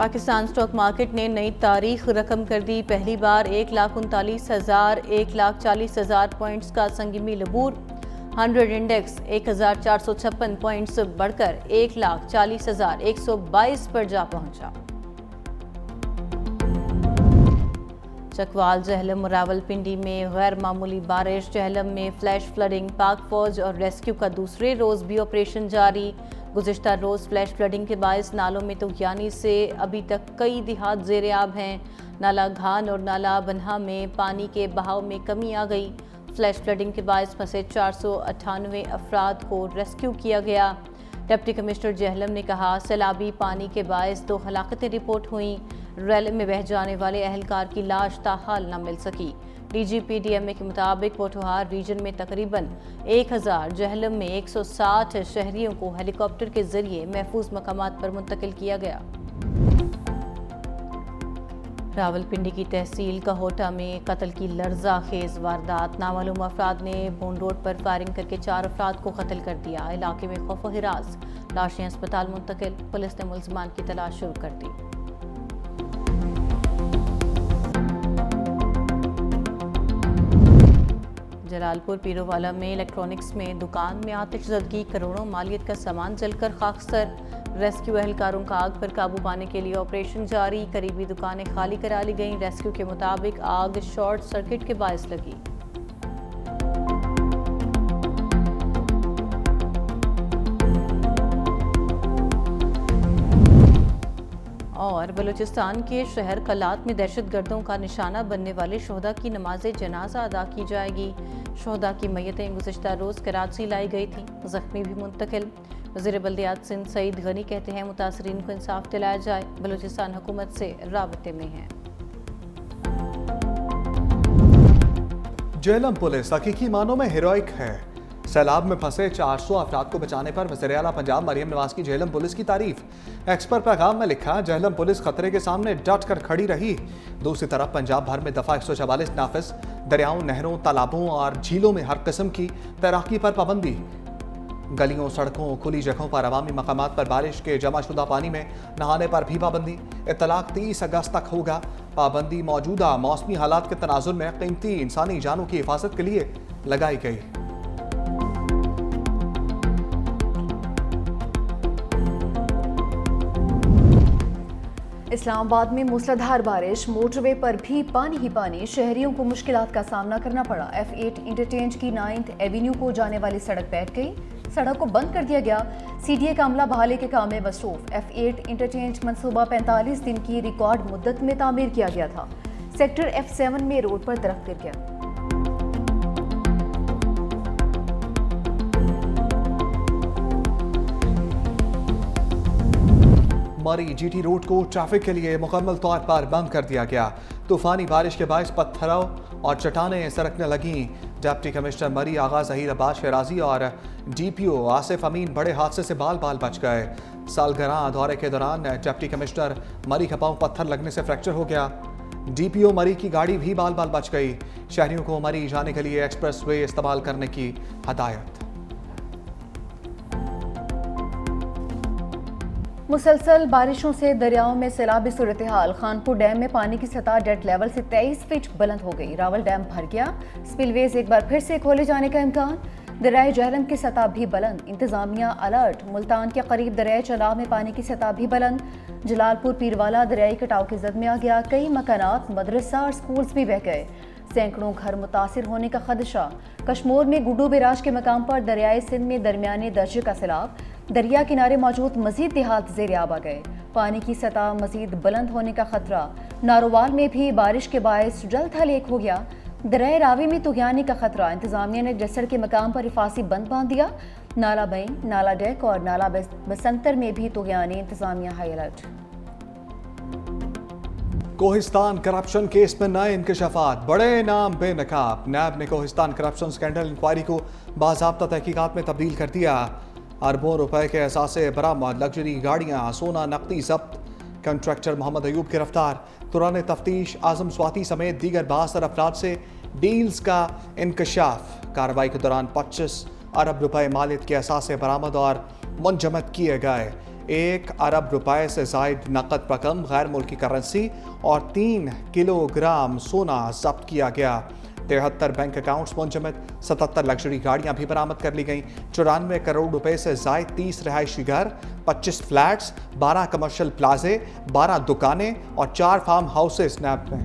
Pakistan stock market ने नई तारीख रकम कर दी। पहली बार 1,39,000 1,40,000 पॉइंट्स का संगीमी लबूर। 100 इंडेक्स 1,456 पॉइंट्स बढ़कर 1,40,122 पर जा पहुंचा। चकवाल, जहलम और रावलपिंडी में गैर मामूली बारिश। जहलम में फ्लैश फ्लडिंग। पाक फौज और रेस्क्यू का दूसरे रोज भी ऑपरेशन जारी। गुज़िश्ता रोज़ फ्लैश फ्लडिंग के बायस नालों में तुग़यानी से अभी तक कई देहात ज़ेर-ए-आब हैं। नाला घान और नाला बनहा में पानी के बहाव में कमी आ गई। फ्लैश फ्लडिंग के बायस फंसे 498 अफराद को रेस्क्यू किया गया। डिप्टी कमिश्नर जहलम ने कहा, सैलाबी पानी के बायस 2 हलाकतें रिपोर्ट हुई। रैली में बह जाने वाले अहलकार की लाश ताहाल न मिल सकी। DGPDMA के मुताबिक पोठोहार रीजन में तकरीबन 1000, जहलम में 160 शहरियों को हेलीकॉप्टर के जरिए महफूज मकामात पर मुंतकिल किया गया। रावलपिंडी की तहसील कहोटा में कत्ल की लर्जा खेज वारदात। नामालूम अफराद ने बोन रोड पर फायरिंग करके 4 अफराद को कत्ल कर दिया। इलाके में खौफ व हिरास। लाशें अस्पताल मुंतकिल। पुलिस ने मुल्ज़िमान की तलाश शुरू कर दी। जलालपुर पीरोवाला में इलेक्ट्रॉनिक्स में दुकान में आतिशज़दगी। करोड़ों मालियत का सामान जलकर खाकसर। रेस्क्यू एहलकारों का आग पर काबू पाने के लिए ऑपरेशन जारी। करीबी दुकानें खाली करा ली गईं। रेस्क्यू के मुताबिक आग शॉर्ट सर्किट के बायस लगी। और बलूचिस्तान के शहर कलात में दहशतगर्दों का निशाना बनने वाले शोहदा की नमाज जनाजा अदा की जाएगी। शोहदा की मैयतें गुज़िश्ता रोज़ कराची लाई गई थी। जख्मी भी मुंतकिल। वज़ीर बल्दियात सिंध सईद गनी कहते हैं, मुतासरीन को इंसाफ दिलाया जाए। बलूचिस्तान हुकूमत से राबते में है। जेहलम पुलिस हकीकी मानों में हीरोइक है। सैलाब में फंसे 400 अफराद को बचाने पर वज़ीर आला पंजाब मरियम नवाज की जेहलम पुलिस की तारीफ। एक्सपर्ट पैगाम में लिखा, जेहलम पुलिस खतरे के सामने डट कर खड़ी रही। दूसरी तरफ पंजाब भर में दफ़ा 144 नाफिज। दरियाओं, नहरों, तालाबों और झीलों में हर किस्म की तैराकी पर पाबंदी। गलियों, सड़कों, खुली जगहों पर अवामी मकामात पर बारिश के जमाशुदा पानी में नहाने पर भी पाबंदी। इत्तलाक 30 अगस्त तक होगा। पाबंदी मौजूदा मौसमी हालात के तनाजुर में कीमती इंसानी जानों की हिफाजत के लिए लगाई गई। इस्लामाबाद में मूसलाधार बारिश। मोटरवे पर भी पानी ही पानी। शहरियों को मुश्किलात का सामना करना पड़ा। F8 इंटरचेंज की 9th एवेन्यू को जाने वाली सड़क बैठ गई। सड़क को बंद कर दिया गया। CDA का अमला बहाली के काम में मसरूफ। F8 इंटरचेंज मंसूबा 45 दिन की रिकॉर्ड मुद्दत में तामीर किया गया था। सेक्टर F7 में रोड पर दरख्त गिर गया। मरी GT रोड को ट्रैफिक के लिए मुकम्मल तौर पर बंद कर दिया गया। तूफानी बारिश के बायस पत्थरों और चट्टानें सरकने लगीं। डिप्टी कमिश्नर मरी आगा ज़हीर अब्बास शराजी और DPO आसिफ अमीन बड़े हादसे से बाल बाल बच गए। सालगिरह दौरे के दौरान डिप्टी कमिश्नर मरी का पांव पत्थर लगने से फ्रैक्चर हो गया। DPO मरी की गाड़ी भी बाल बाल बच गई। शहरियों को मरी जाने के लिए एक्सप्रेस वे इस्तेमाल करने की हदायत। मुसलसल बारिशों से दरियाओं में सैलाबी सूरत हाल। खानपुर डैम में पानी की सतह डेड लेवल से 23 फीट बुलंद हो गई। रावल डैम भर गया। स्पिलवेज एक बार फिर से खोले जाने का इम्कान। दरियाए जहलम की सतह भी बुलंद। इंतजामिया अलर्ट। मुल्तान के करीब दरियाए चनाब में पानी की सतह भी बुलंद। जलालपुर पीरवाला दरियाई कटाव की जद में आ गया। कई मकानात, मदरसा और स्कूल्स भी बह गए। सैकड़ों घर मुतासिर होने का खदशा। कश्मोर में गुड्डू बिराज के मकाम पर दरियाए सिंध में दरमियाने दर्जे का सैलाब। दरिया किनारे मौजूद मजीद देहात ज़ेर-ए-आब आ गए। पानी की सतह मजीद बुलंद होने का खतरा। नारोवाल में भी बारिश के बायस जल्द थल एक हो गया। दरिया रावी में तुग़यानी का खतरा। इंतजामिया ने जसर के मकाम पर हिफाजी बंद बांध दिया। नाला बईन, नाला डेक और नाला बसंतर में भी तुग़यानी। इंतजामिया high alert. Kohistan corruption case में नए इंकशाफात। बड़े नाम बेनकाब। नैब ने कोहिस्तान करप्शन स्कैंडल इंक्वायरी को बाज़ाब्ता तहकीकात में तब्दील कर दिया। अरबों रुपए के एहसासे बरामद। लग्जरी गाड़ियाँ, सोना, नकदी जब्त। कंट्रैक्टर मोहम्मद अयूब गिरफ्तार। दौरान तफ्तीश आजम स्वाति समेत दीगर 72 अफराद से डील्स का इंकशाफ। कार्रवाई के दौरान 25 अरब रुपए मालियत के एहसासे बरामद और मुंजमद किए गए। 1 अरब रुपए से जायद नकद रकम, गैर मुल्की करेंसी और 3 किलोग्राम सोना जब्त किया गया। 73 बैंक अकाउंट्स मुंजमद, 77 लग्जरी गाड़ियां भी बरामद कर ली गईं। 94 करोड़ रुपए से जायद 30 रिहायशी घर, 25 फ्लैट्स, 12 कमर्शियल प्लाजे, 12 दुकानें और 4 फार्म हाउसेस नैब में।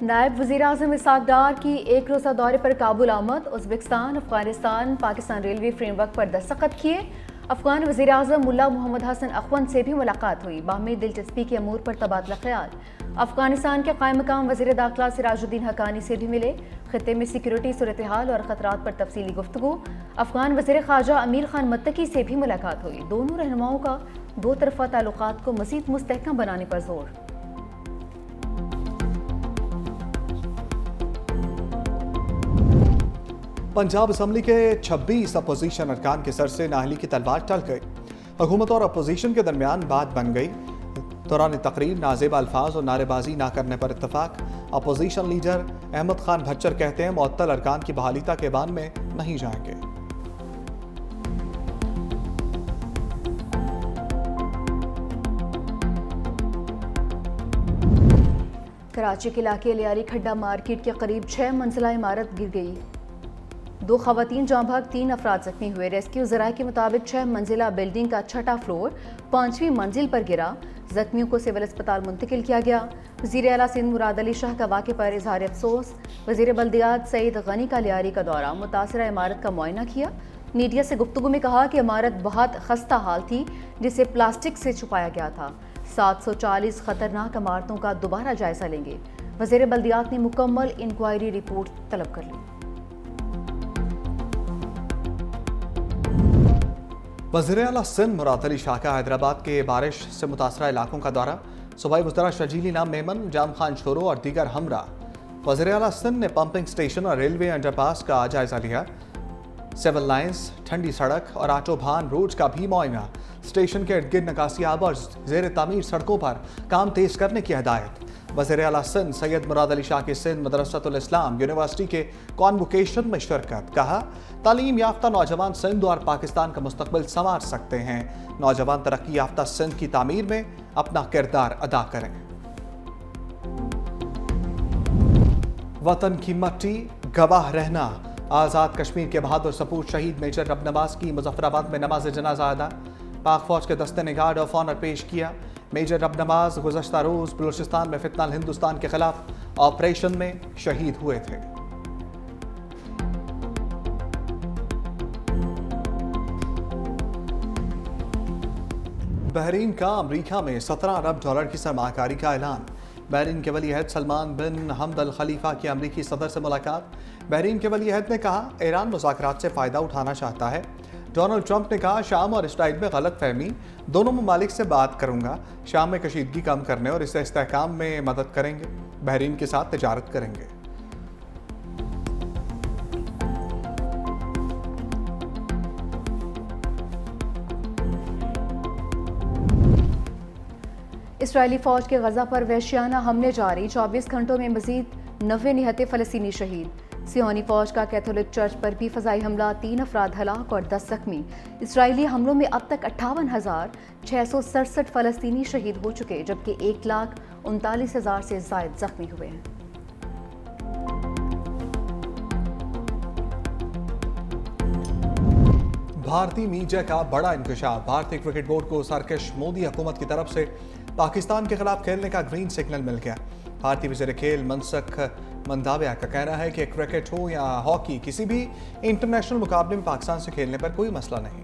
नायब वज़ीर आज़म इसहाक डार की एक रोज़ा दौरे पर काबुल आमद। Uzbekistan, Afghanistan, Pakistan railway framework पर दस्तखत किए। अफगान वज़ीर आज़म मुल्ला मोहम्मद हसन अखवंद से भी मुलाकात हुई। बाहमी दिलचस्पी के अमूर पर तबादला ख्याल। अफगानिस्तान के कायम मकाम वज़ीर दाखिला सिराजुद्दीन हक्कानी से भी मिले। खित्ते में सिक्योरिटी सूरत हाल और ख़तरात पर तफसीली गुफ्तगू। अफगान वज़ीर ख़ारजा अमीर खान मत्तकी से भी मुलाकात हुई। दोनों रहनुमाओं का दो तरफ़ा ताल्लुकात को मज़ीद मुस्तहकम बनाने पर जोर। पंजाब असम्बली के 26 अपोजिशन अरकान के सर से नाअहली की तलवार टल गई। हुकूमत और अपोजिशन के दरमियान बात बन गई। दौरान तकरीर नाजेब अल्फाज और नारेबाजी ना करने पर इत्तफाक। अपोजिशन लीडर अहमद खान भच्चर कहते हैं मुअत्तल अरकान की बहाली तक ऐवान में नहीं जाएंगे। कराची के इलाके लियारी खड्डा मार्केट के करीब 6 मंजिला इमारत गिर गई। 2 खवातीन जाँ भाग, 3 अफराद जख्मी हुए। रेस्क्यू ज़राए के मुताबिक 6 मंजिला बिल्डिंग का 6वां फ्लोर 5वीं मंजिल पर गिरा। जख्मियों को सिविल अस्पताल मुंतकिल किया गया। वज़ीर आला सिंध मुराद अली शाह का वाक़े पर इजहार अफसोस। वज़ीर बल्दियात सईद गनी का लियारी का दौरा, मुतासरा इमारत का मुआयना किया। मीडिया से गुफ्तगू में कहा कि इमारत बहुत खस्ता हाल थी जिसे प्लास्टिक से छुपाया गया था। 740 खतरनाक इमारतों का दोबारा जायजा लेंगे। वज़ीर बल्दियात ने मुकम्मल इंक्वायरी रिपोर्ट तलब कर ली। वज़ीर आला सिंध मुराद अली शाह का हैदराबाद के बारिश से मुतासरा इलाकों का दौरा। सूबाई वज़रा शर्जीली नाम मेमन, जाम खान छोरो और दीगर हमरा। वज़ीर आला सिंध ने पंपिंग स्टेशन और रेलवे अंडरपास का जायजा लिया। सिविल लाइन्स, ठंडी सड़क और आटोभान रोड का भी मुआयना। स्टेशन के इर्द गिर्द नकासियाब और ज़ेर तामीर सड़कों पर काम तेज करने की हिदायत। वज़ीर आला सिंध सैयद मुराद अली शाह की सिंध मदरसतुल इस्लाम यूनिवर्सिटी के कॉन्वोकेशन में शिरकत। कहा, तालीम याफ्ता नौजवान सिंध और पाकिस्तान का मुस्तकबिल संवार सकते हैं। नौजवान तरक्की याफ्ता सिंध की तामीर में अपना किरदार अदा करें। वतन की मट्टी गवाह रहना। आज़ाद कश्मीर के बहादुर सपूत शहीद मेजर रब नवाज की मुजफ्फराबाद में नमाज जनाजा अदा। पाक फौज के दस्ते ने गार्ड ऑफ ऑनर पेश किया। मेजर रब नवाज गुज़श्ता रोज़ बलूचिस्तान में फितनल हिंदुस्तान के खिलाफ ऑपरेशन में शहीद हुए थे। बहरीन का अमरीका में 17 अरब डॉलर की सरमाकारी का ऐलान। बहरीन के वली अहद सलमान बिन हमद अल खलीफा की अमरीकी सदर से मुलाकात। बहरीन के वली अहद ने कहा, ईरान मुज़ाकरात से फ़ायदा उठाना चाहता है। डोनाल्ड ट्रंप ने कहा, शाम और इसराइल में गलत फहमी, दोनों ममालिक से बात करूंगा। शाम में कशीदगी कम करने और इससे इस्तेहकाम में मदद करेंगे। बहरीन के साथ तिजारत करेंगे। इसराइली फ़ौज के गज़ा पर वहशियाना हमले जारी। 24 घंटों में मज़ीद 90 निहत्ते फ़लस्तीनी शहीद। सियोनी फ़ौज का कैथोलिक चर्च पर भी फ़ज़ाई हमला, 3 अफराद हलाक और 10 जख्मी। इसराइली हमलों में अब तक 58,667 फ़लस्तीनी शहीद हो चुके, जबकि 1,39,000 से ज़ायद जख्मी हुए हैं। भारतीय मीडिया का बड़ा इंकशाफ। भारतीय क्रिकेट बोर्ड को सरकश मोदी हुकूमत की तरफ से पाकिस्तान के खिलाफ खेलने का ग्रीन सिग्नल मिल गया। भारतीय वज़ीर खेल मनसुख मंदाविया का कहना है कि क्रिकेट हो या हॉकी, किसी भी इंटरनेशनल मुकाबले में पाकिस्तान से खेलने पर कोई मसला नहीं।